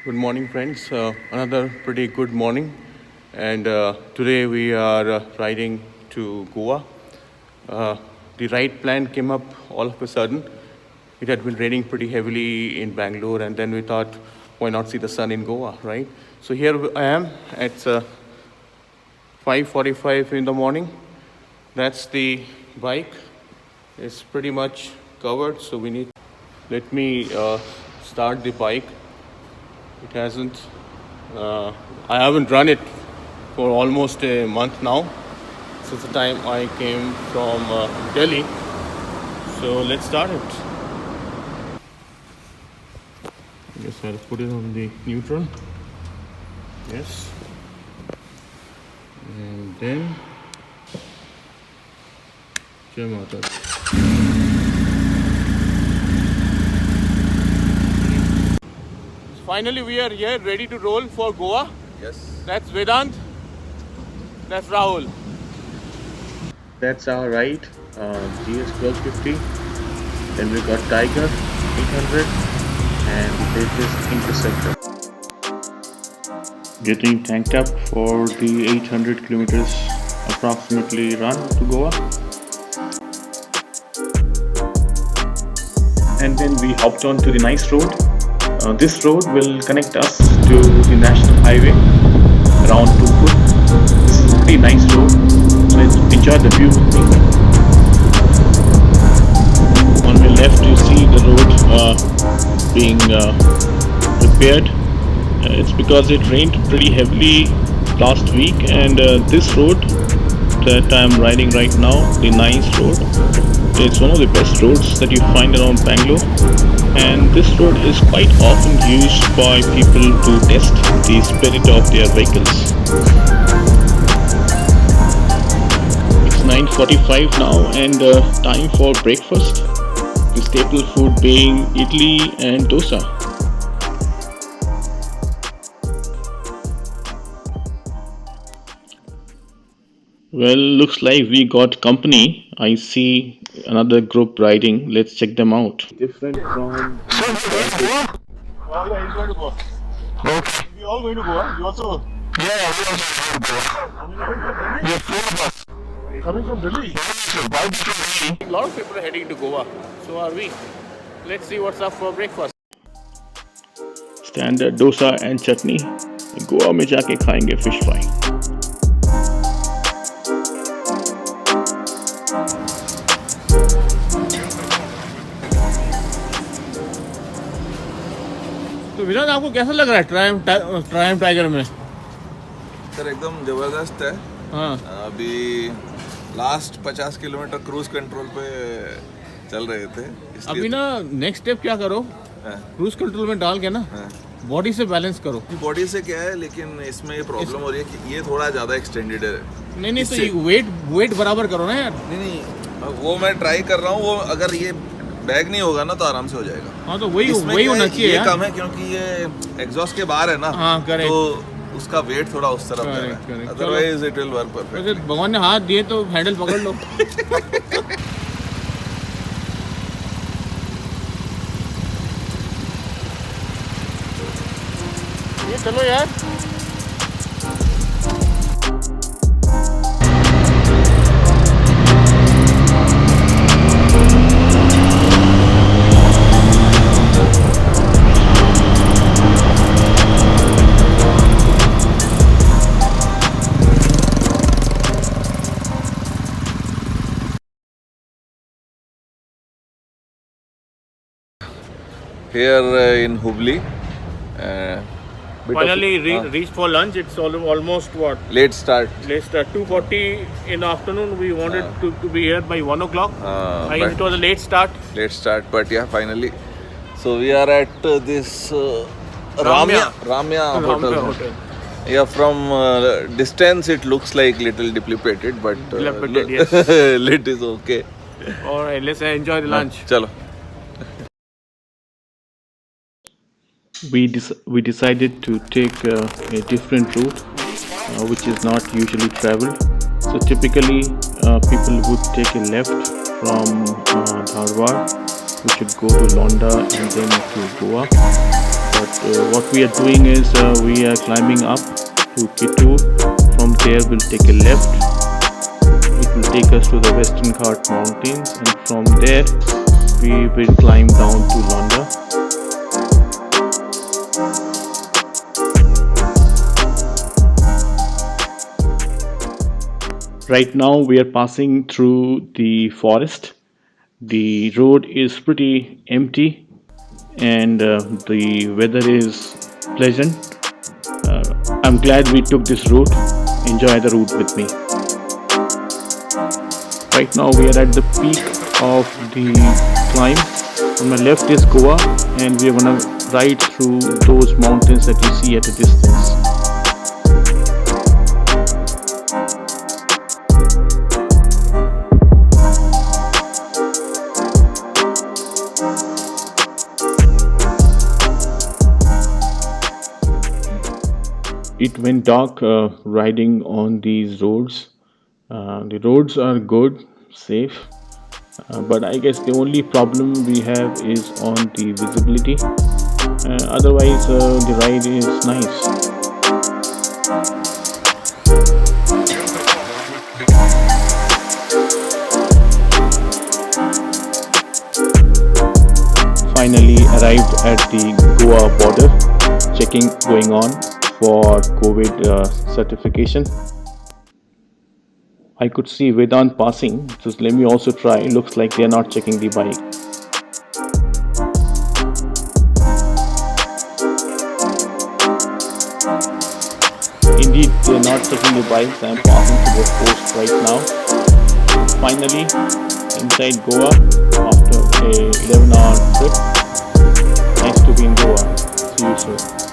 Good morning, friends. Another pretty good morning. And today we are riding to Goa. Uh, the ride plan came up all of a sudden. It had been raining pretty heavily in Bangalore, and then we thought, why not see the sun in Goa, right? So here I am at 5:45 in the morning. That's the bike. It's pretty much covered, so we need. Let me start the bike. It hasn't. I haven't run it for almost a month now, since the time I came from Delhi. So let's start it. I guess I'll put it on the neutral. Yes. And then Jai Mata Di. Finally, we are here ready to roll for Goa. Yes. That's Vedant. That's Rahul. That's our ride. GS 1250. Then we got Tiger 800 and the latest Interceptor. Getting tanked up for the 800 kilometers approximately run to Goa. And then we hopped on to the nice road. This road will connect us to the national highway around 2 foot. This is a pretty nice road. Let's enjoy the view with me. On my left you see the road being repaired. It's because it rained pretty heavily last week, and this road that I'm riding right now, the nice road, it's one of the best roads that you find around Bangalore, and this road is quite often used by people to test the spirit of their vehicles. It's 9:45 now and time for breakfast, the staple food being idli and dosa. Well, looks like we got company. I see another group riding. Let's check them out. Different from. Oh, yeah, he's going to go. Okay. We all going to go, huh? You also? Yeah, we also going to go. We have 4 of us. Coming from Delhi? So, why did you really? A lot of people are heading to Goa. So are we. Let's see what's up for breakfast. Standard dosa and chutney. Goa में जाके खाएंगे fish fry. तो विनोद आपको कैसा लग रहा है Triumph tiger में? सर एकदम जबरदस्त है. हाँ. अभी लास्ट 50 किलोमीटर क्रूज कंट्रोल पे चल रहे थे. अभी ना नेक्स्ट स्टेप क्या करो, क्रूज कंट्रोल में डाल के ना बॉडी से बैलेंस करो. बॉडी से क्या है, लेकिन इसमें ये प्रॉब्लम हो रही है कि ये थोड़ा ज़्यादा एक्सटेंडेड है. नहीं तो ये वेट बराबर करो ना यार. नहीं, वो मैं ट्राई कर रहा हूँ. वो अगर ये बैग नहीं होगा ना तो आराम से हो जाएगा. हाँ तो वही होना चाहिए. ये कम है क्योंकि ये एग्जॉस्ट के बाहर है ना. हाँ, करेक्ट. तो उसका वेट थोड़ा उस तरफ है. Otherwise it will work perfect. भगवान ने हाथ दिए तो हैंडल पकड़ लो. ये चलो यार. Here in Hubli. Finally reached for lunch. It's almost what? Late start. 2:40 in the afternoon. We wanted to be here by 1 o'clock. I guess it was a late start. Late start, but yeah, finally. So we are at this Ramya hotel. Yeah, from distance it looks like little depleted, but Yes. lit is okay. All right, let's enjoy the lunch. Chalo. We decided to take a different route, which is not usually traveled. So typically, people would take a left from Dharwad, we should go to Londa and then to Goa. But But what we are doing is we are climbing up to Kittur. From there we'll take a left. It will take us to the Western Ghat mountains, and from there we will climb down to Londa. Right now we are passing through the forest. The road is pretty empty and the weather is pleasant. I'm glad we took this route. Enjoy the route with me. Right now we are at the peak of the climb. On my left is Goa, and we are gonna ride through those mountains that you see at a distance. It went dark riding on these roads. The roads are good, safe, but I guess the only problem we have is on the visibility. Otherwise, the ride is nice. Finally arrived at the Goa border. Checking going on for COVID certification. I could see Vedant passing, so let me also try. Looks like they're not checking the bike. Indeed, they're not checking the bikes. I'm passing to the post right now. Finally, inside Goa after a 11-hour trip. Nice to be in Goa. See you soon.